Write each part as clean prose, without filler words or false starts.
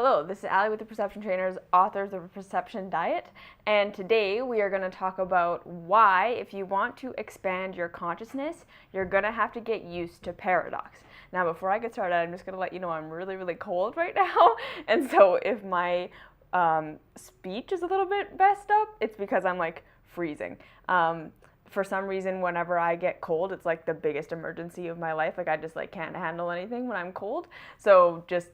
Hello, this is Allie with the Perception Trainers, authors of the Perception Diet, and today we are going to talk about why, if you want to expand your consciousness, you're going to have to get used to paradox. Now, before I get started, I'm just going to let you know I'm really cold right now, and so if my speech is a little bit messed up, it's because I'm like freezing. For some reason, whenever I get cold, it's like the biggest emergency of my life. Like I just like can't handle anything when I'm cold. So just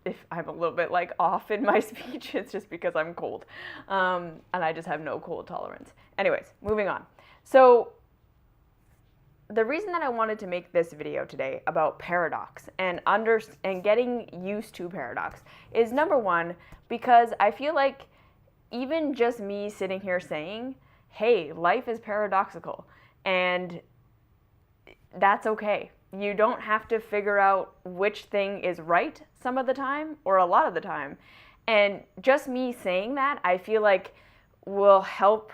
if I'm a little bit like off in my speech, it's just because I'm cold. And I just have no cold tolerance. Anyways, moving on. So the reason that I wanted to make this video today about paradox and getting used to paradox is, number one, because I feel like even just me sitting here saying, hey, life is paradoxical, and that's okay. You don't have to figure out which thing is right some of the time or a lot of the time. And just me saying that, I feel like will help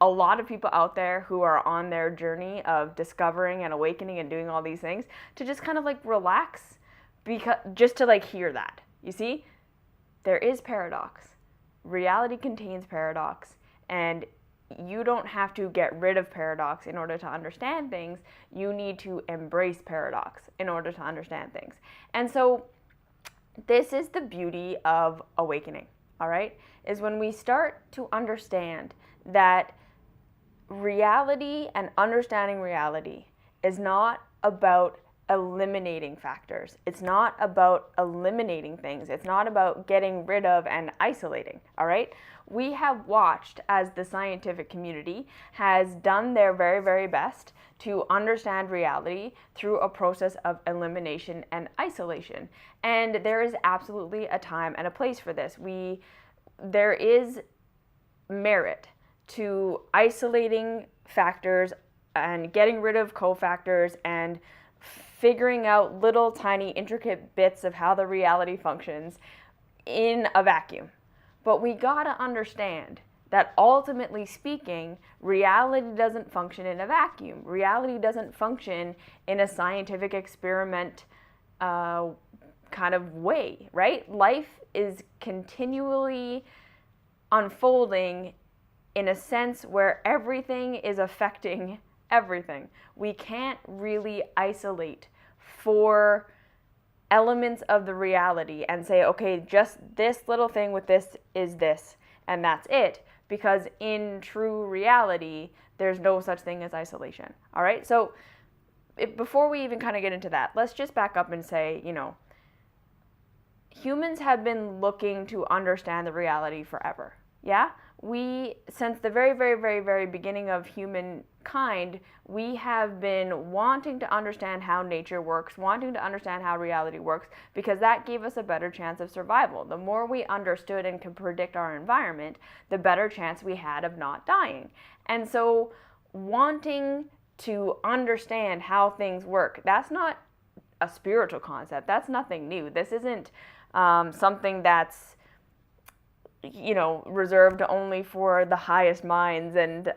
a lot of people out there who are on their journey of discovering and awakening and doing all these things to just kind of like relax, because just to like hear that. You see, there is paradox. Reality contains paradox, and you don't have to get rid of paradox in order to understand things. You need to embrace paradox in order to understand things. And so this is the beauty of awakening, all right? Is when we start to understand that reality and understanding reality is not about eliminating factors. It's not about eliminating things. It's not about getting rid of and isolating, all right? We have watched as the scientific community has done their very best to understand reality through a process of elimination and isolation. And there is absolutely a time and a place for this. There is merit to isolating factors and getting rid of cofactors and figuring out little tiny intricate bits of how the reality functions in a vacuum. But we gotta understand that ultimately speaking, reality doesn't function in a vacuum. Reality doesn't function in a scientific experiment kind of way, right? Life is continually unfolding in a sense where everything is affecting everything. We can't really isolate for elements of the reality and say, okay, just this little thing with this is this, and that's it, because in true reality, there's no such thing as isolation, all right? So before we even kind of get into that, let's just back up and say, humans have been looking to understand the reality forever, yeah? Since the very beginning of humankind, we have been wanting to understand how nature works, wanting to understand how reality works, because that gave us a better chance of survival. The more we understood and could predict our environment, the better chance we had of not dying. And so wanting to understand how things work, that's not a spiritual concept. That's nothing new. This isn't something that's reserved only for the highest minds and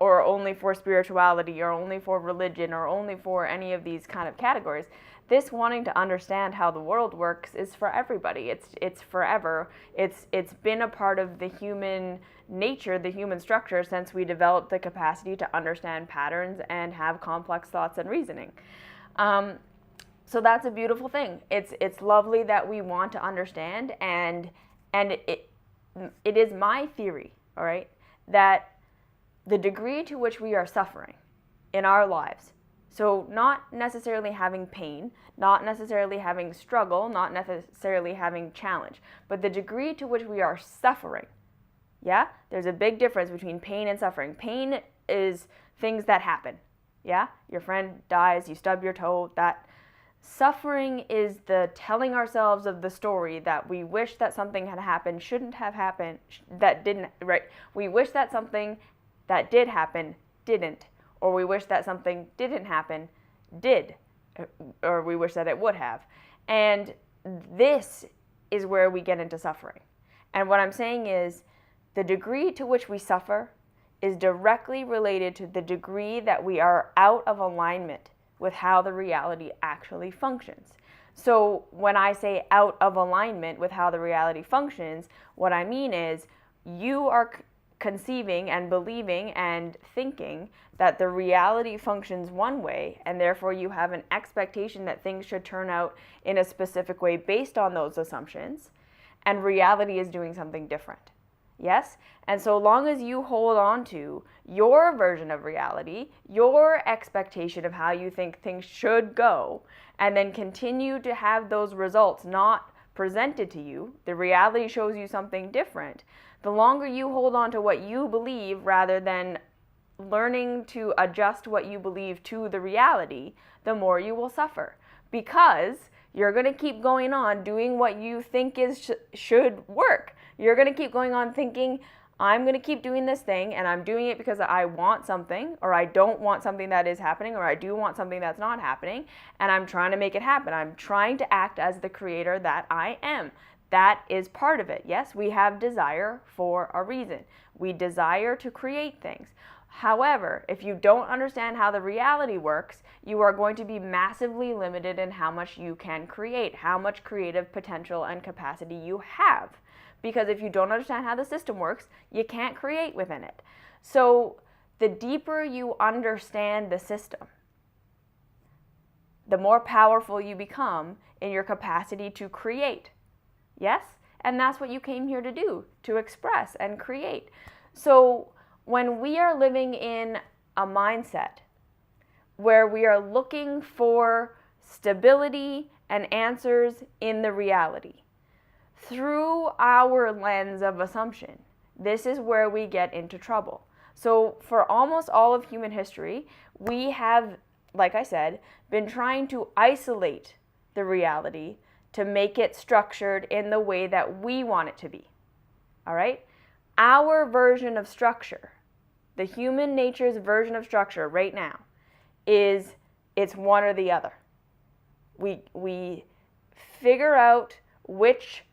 or only for spirituality or only for religion or only for any of these kind of categories. This wanting to understand how the world works is for everybody. It's forever. It's been a part of the human nature, the human structure, since we developed the capacity to understand patterns and have complex thoughts and reasoning. So that's a beautiful thing. It's lovely that we want to understand, and it is my theory, all right, that the degree to which we are suffering in our lives, so not necessarily having pain, not necessarily having struggle, not necessarily having challenge, but the degree to which we are suffering, yeah? There's a big difference between pain and suffering. Pain is things that happen, yeah? Your friend dies, you stub your toe, that. Suffering is the telling ourselves of the story that we wish that something had happened, shouldn't have happened, that didn't, right? We wish that something that did happen didn't, or we wish that something didn't happen did, or we wish that it would have. And this is where we get into suffering. And what I'm saying is the degree to which we suffer is directly related to the degree that we are out of alignment with how the reality actually functions. So when I say out of alignment with how the reality functions, what I mean is you are conceiving and believing and thinking that the reality functions one way, and therefore you have an expectation that things should turn out in a specific way based on those assumptions, and reality is doing something different. Yes? And so long as you hold on to your version of reality, your expectation of how you think things should go, and then continue to have those results not presented to you, the reality shows you something different, the longer you hold on to what you believe rather than learning to adjust what you believe to the reality, the more you will suffer. Because you're going to keep going on doing what you think is should work. You're going to keep going on thinking, I'm going to keep doing this thing, and I'm doing it because I want something, or I don't want something that is happening, or I do want something that's not happening, and I'm trying to make it happen. I'm trying to act as the creator that I am. That is part of it. Yes, we have desire for a reason. We desire to create things. However, if you don't understand how the reality works, you are going to be massively limited in how much you can create, how much creative potential and capacity you have. Because if you don't understand how the system works, you can't create within it. So the deeper you understand the system, the more powerful you become in your capacity to create. Yes? And that's what you came here to do, to express and create. So when we are living in a mindset where we are looking for stability and answers in the reality, through our lens of assumption, this is where we get into trouble. So for almost all of human history, we have, like I said, been trying to isolate the reality to make it structured in the way that we want it to be. All right? Our version of structure, the human nature's version of structure right now, is it's one or the other. We figure out which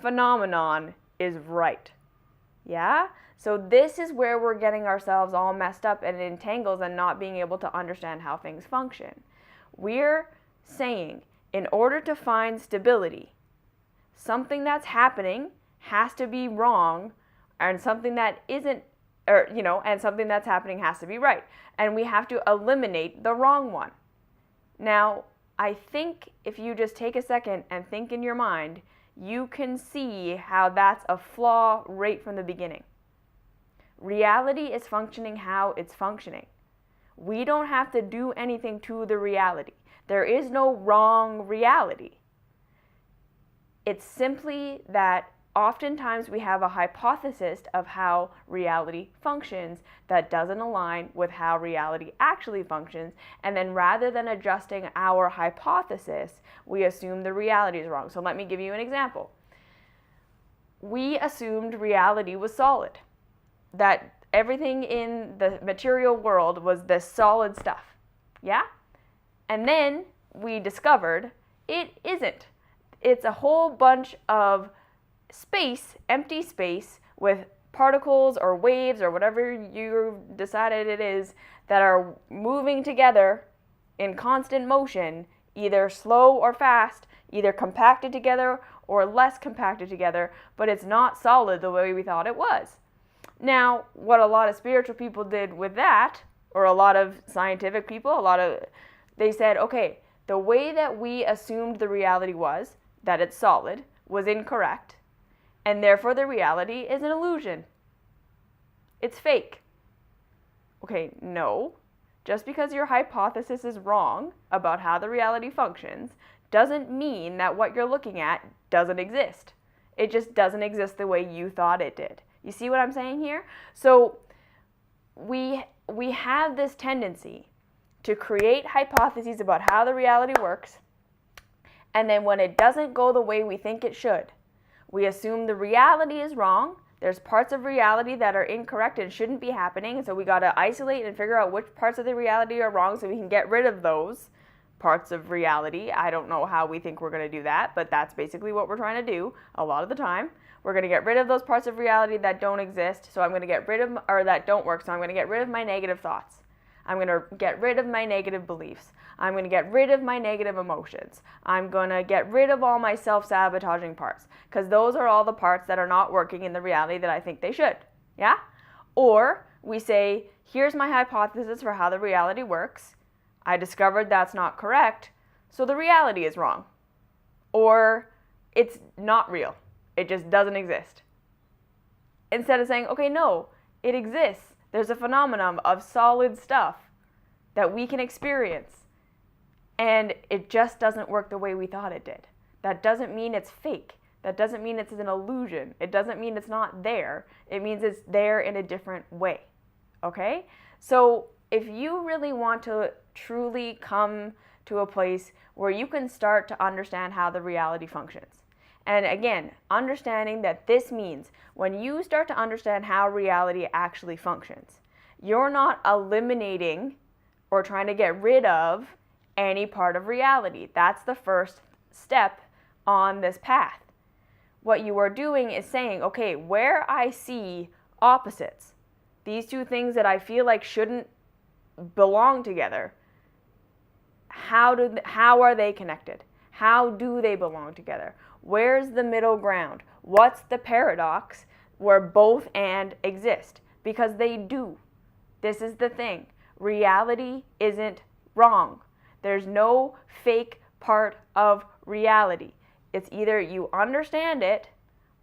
phenomenon is right. Yeah? So this is where we're getting ourselves all messed up and in tangles and not being able to understand how things function. We're saying in order to find stability, something that's happening has to be wrong, and something that isn't, and something that's happening has to be right. And we have to eliminate the wrong one. Now, I think if you just take a second and think in your mind, you can see how that's a flaw right from the beginning. Reality is functioning how it's functioning. We don't have to do anything to the reality. There is no wrong reality. It's simply that oftentimes we have a hypothesis of how reality functions that doesn't align with how reality actually functions, and then rather than adjusting our hypothesis, we assume the reality is wrong. So let me give you an example. We assumed reality was solid, that everything in the material world was this solid stuff. Yeah? And then we discovered it isn't. It's a whole bunch of space, empty space, with particles or waves or whatever you decided it is that are moving together in constant motion, either slow or fast, either compacted together or less compacted together, but it's not solid the way we thought it was. Now, what a lot of spiritual people did with that, or a lot of scientific people, they said, okay, the way that we assumed the reality was, that it's solid, was incorrect, and therefore the reality is an illusion. It's fake. Okay, no. Just because your hypothesis is wrong about how the reality functions doesn't mean that what you're looking at doesn't exist. It just doesn't exist the way you thought it did. You see what I'm saying here? So we have this tendency to create hypotheses about how the reality works, and then when it doesn't go the way we think it should, we assume the reality is wrong. There's parts of reality that are incorrect and shouldn't be happening, and so we got to isolate and figure out which parts of the reality are wrong so we can get rid of those parts of reality. I don't know how we think we're going to do that, but that's basically what we're trying to do a lot of the time. We're going to get rid of those parts of reality that don't exist, so I'm going to get rid of, or that don't work, so I'm going to get rid of my negative thoughts. I'm going to get rid of my negative beliefs. I'm going to get rid of my negative emotions. I'm going to get rid of all my self-sabotaging parts, because those are all the parts that are not working in the reality that I think they should. Yeah? Or we say, here's my hypothesis for how the reality works. I discovered that's not correct, so the reality is wrong. Or it's not real. It just doesn't exist. Instead of saying, okay, no, it exists. There's a phenomenon of solid stuff that we can experience, and it just doesn't work the way we thought it did. That doesn't mean it's fake. That doesn't mean it's an illusion. It doesn't mean it's not there. It means it's there in a different way. Okay? So if you really want to truly come to a place where you can start to understand how the reality functions, and again, understanding that this means when you start to understand how reality actually functions, you're not eliminating or trying to get rid of any part of reality. That's the first step on this path. What you are doing is saying, okay, where I see opposites, these two things that I feel like shouldn't belong together, how are they connected? How do they belong together? Where's the middle ground? What's the paradox where both and exist? Because they do. This is the thing. Reality isn't wrong. There's no fake part of reality. It's either you understand it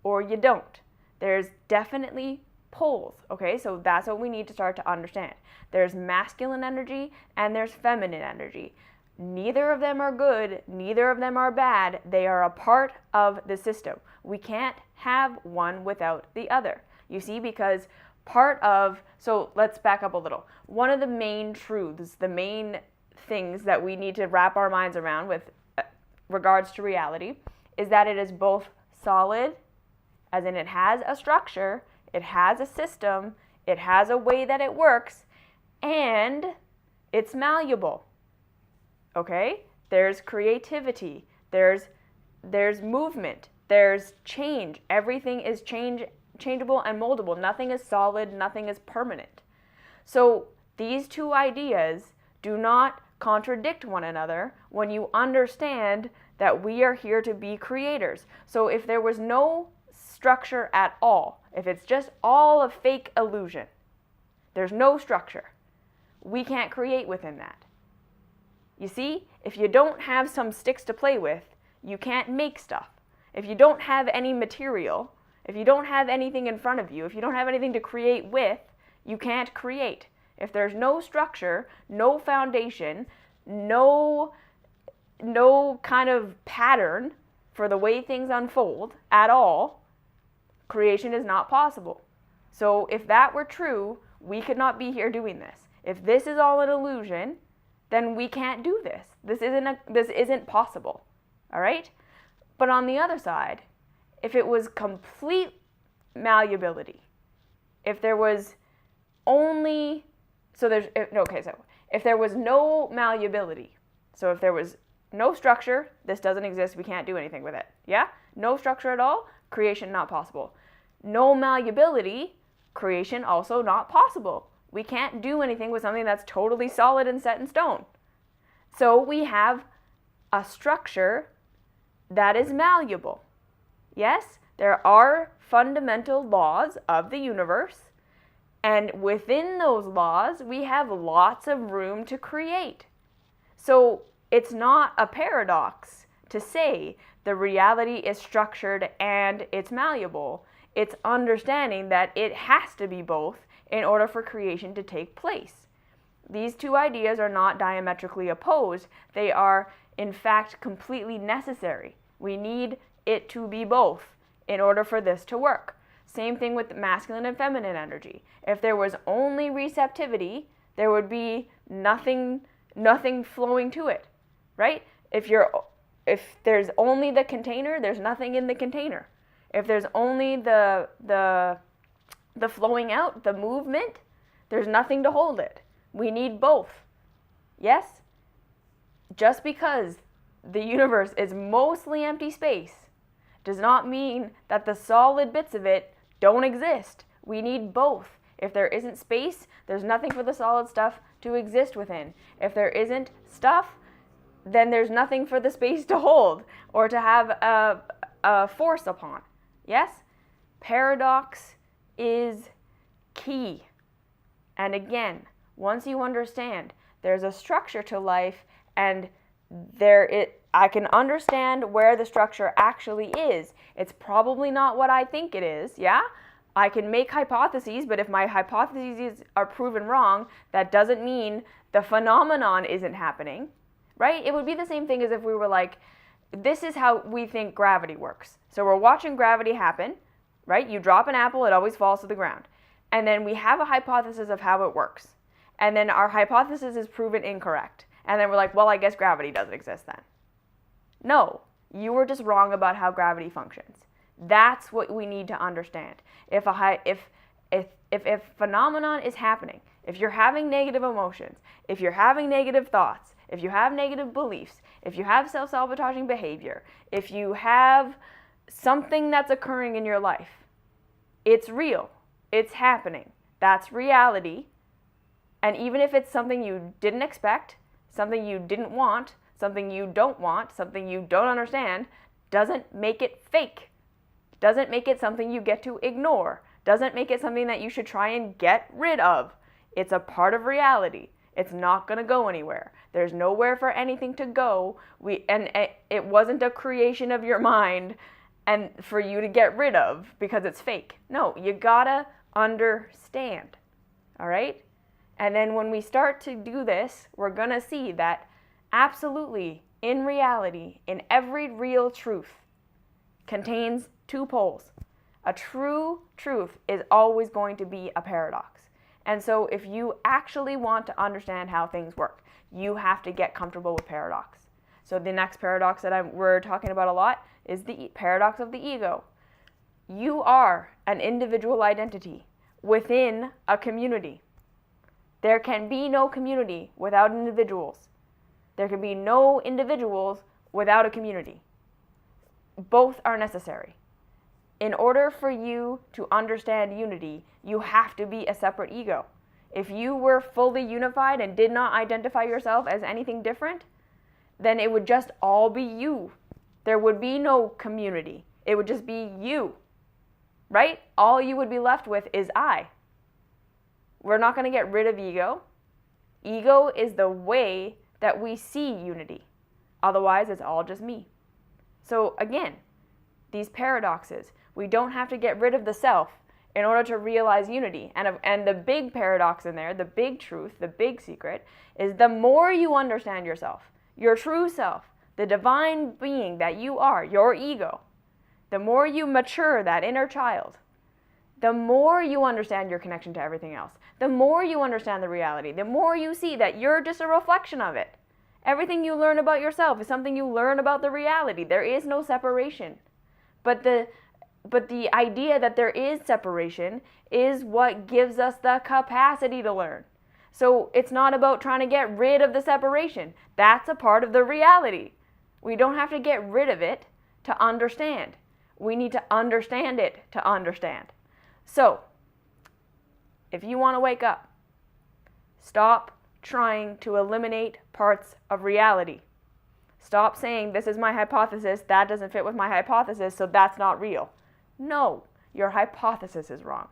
or you don't. There's definitely poles, okay? So that's what we need to start to understand. There's masculine energy and there's feminine energy. Neither of them are good, neither of them are bad. They are a part of the system. We can't have one without the other. You see, because so let's back up a little. One of the main truths, the main things that we need to wrap our minds around with regards to reality is that it is both solid, as in it has a structure, it has a system, it has a way that it works, and it's malleable. Okay? There's creativity, there's movement, there's change. Everything is changeable and moldable. Nothing is solid, nothing is permanent. So these two ideas do not contradict one another when you understand that we are here to be creators. So if there was no structure at all, if it's just all a fake illusion, there's no structure, we can't create within that. You see, if you don't have some sticks to play with, you can't make stuff. If you don't have any material, if you don't have anything in front of you, if you don't have anything to create with, you can't create. If there's no structure, no foundation, no kind of pattern for the way things unfold at all, creation is not possible. So if that were true, we could not be here doing this. If this is all an illusion, then we can't do this. This isn't possible. All right? But on the other side, if it was complete malleability, if there was only if there was no malleability, so if there was no structure, this doesn't exist, we can't do anything with it. Yeah? No structure at all, creation not possible. No malleability, creation also not possible. We can't do anything with something that's totally solid and set in stone. So we have a structure that is malleable. Yes, there are fundamental laws of the universe, and within those laws, we have lots of room to create. So it's not a paradox to say the reality is structured and it's malleable. It's understanding that it has to be both in order for creation to take place. These two ideas are not diametrically opposed. They are, in fact, completely necessary. We need it to be both in order for this to work. Same thing with masculine and feminine energy. If there was only receptivity, there would be nothing flowing to it, right? If there's only the container, there's nothing in the container. If there's only the flowing out, the movement, there's nothing to hold it. We need both. Yes? Just because the universe is mostly empty space does not mean that the solid bits of it don't exist. We need both. If there isn't space, there's nothing for the solid stuff to exist within. If there isn't stuff, then there's nothing for the space to hold or to have a force upon. Yes? Paradox is key. And again, once you understand there's a structure to life and I can understand where the structure actually is. It's probably not what I think it is, yeah? I can make hypotheses, but if my hypotheses are proven wrong, that doesn't mean the phenomenon isn't happening, right? It would be the same thing as if we were like, this is how we think gravity works. So we're watching gravity happen, right? You drop an apple, it always falls to the ground. And then we have a hypothesis of how it works. And then our hypothesis is proven incorrect. And then we're like, well, I guess gravity doesn't exist then. No, you were just wrong about how gravity functions. That's what we need to understand. If a phenomenon is happening, if you're having negative emotions, if you're having negative thoughts, if you have negative beliefs, if you have self-sabotaging behavior, if you have something that's occurring in your life, it's real. It's happening. That's reality. And even if it's something you didn't expect, something you didn't want, something you don't want, something you don't understand, doesn't make it fake. Doesn't make it something you get to ignore. Doesn't make it something that you should try and get rid of. It's a part of reality. It's not going to go anywhere. There's nowhere for anything to go. It wasn't a creation of your mind and for you to get rid of because it's fake. No, you gotta understand. All right? And then when we start to do this, we're going to see that absolutely, in reality, in every real truth, contains two poles. A true truth is always going to be a paradox. And so if you actually want to understand how things work, you have to get comfortable with paradox. So the next paradox that we're talking about a lot is the paradox of the ego. You are an individual identity within a community. There can be no community without individuals. There can be no individuals without a community. Both are necessary. In order for you to understand unity, you have to be a separate ego. If you were fully unified and did not identify yourself as anything different, then it would just all be you. There would be no community. It would just be you, right? All you would be left with is I. We're not going to get rid of ego. Ego is the way that we see unity. Otherwise, it's all just me. So again, these paradoxes, we don't have to get rid of the self in order to realize unity. And the big paradox in there, the big truth, the big secret, is the more you understand yourself, your true self, the divine being that you are, your ego, the more you mature that inner child, the more you understand your connection to everything else, the more you understand the reality, the more you see that you're just a reflection of it. Everything you learn about yourself is something you learn about the reality. There is no separation. But the idea that there is separation is what gives us the capacity to learn. So it's not about trying to get rid of the separation. That's a part of the reality. We don't have to get rid of it to understand. We need to understand it to understand. So, if you want to wake up, stop trying to eliminate parts of reality. Stop saying, this is my hypothesis, that doesn't fit with my hypothesis, so that's not real. No, your hypothesis is wrong.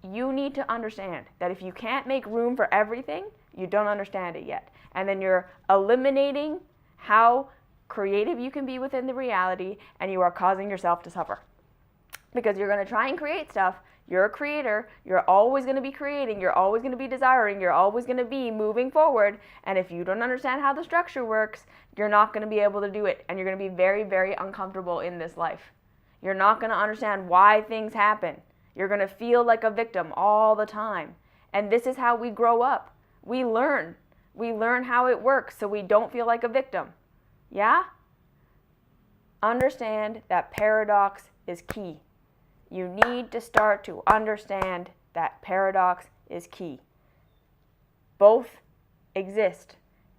You need to understand that if you can't make room for everything, you don't understand it yet. And then you're eliminating how creative you can be within the reality, and you are causing yourself to suffer. Because you're going to try and create stuff. You're a creator. You're always going to be creating. You're always going to be desiring. You're always going to be moving forward. And if you don't understand how the structure works, you're not going to be able to do it. And you're going to be very, very uncomfortable in this life. You're not going to understand why things happen. You're going to feel like a victim all the time. And this is how we grow up. We learn. We learn how it works so we don't feel like a victim. Yeah? Understand that paradox is key. You need to start to understand that paradox is key. Both exist.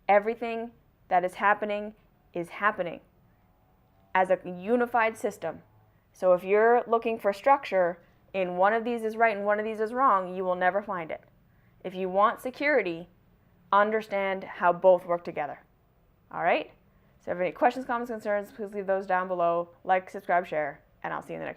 Everything that is happening as a unified system. So if you're looking for structure, and one of these is right and one of these is wrong, you will never find it. If you want security, understand how both work together. All right? So if you have any questions, comments, concerns, please leave those down below. Like, subscribe, share, and I'll see you in the next video.